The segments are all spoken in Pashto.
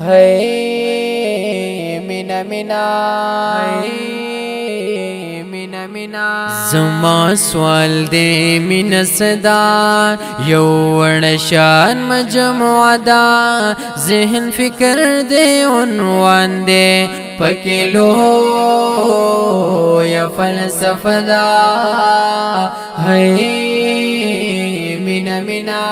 ہے مینا مینا مینا مینا زما سوال دے مینا صدا یو ورشان مجموعہ دا ذہن فکر دے عنوان دے پکلو یا فلسفہ دا ہے مینا مینا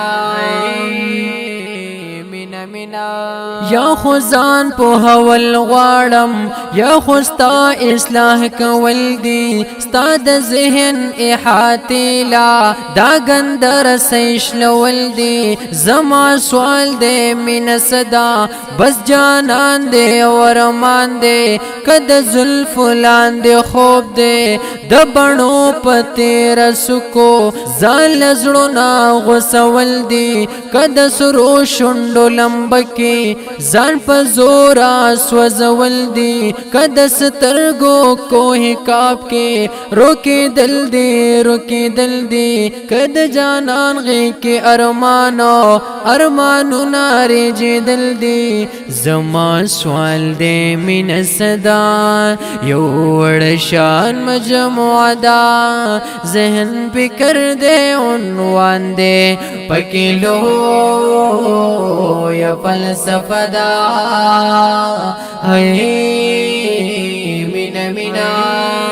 یا خزان پو حول غوارم یا خستا اصلاح کول دی ستا د ذہن احاطی لا دا گندر سیش لول دی زما سوال دے من صدا بس جانان دے ورمان دے کد زلف لان دے خوب دے دبنو پتی رسکو زال زڑنا غسول دی کد سرو شنڈو لمبکی زان پا زورا سوزول دی کد سترگو کوہ کاب کے روکی دل دی کد جانان غی کے ارمانو ناری جی دل دی زما سوال دے من صدا یو ورشان مجموعہ دا ذہن پکر دے عنوان دے پکلو یا فلسفہ دا ہے مینا مینا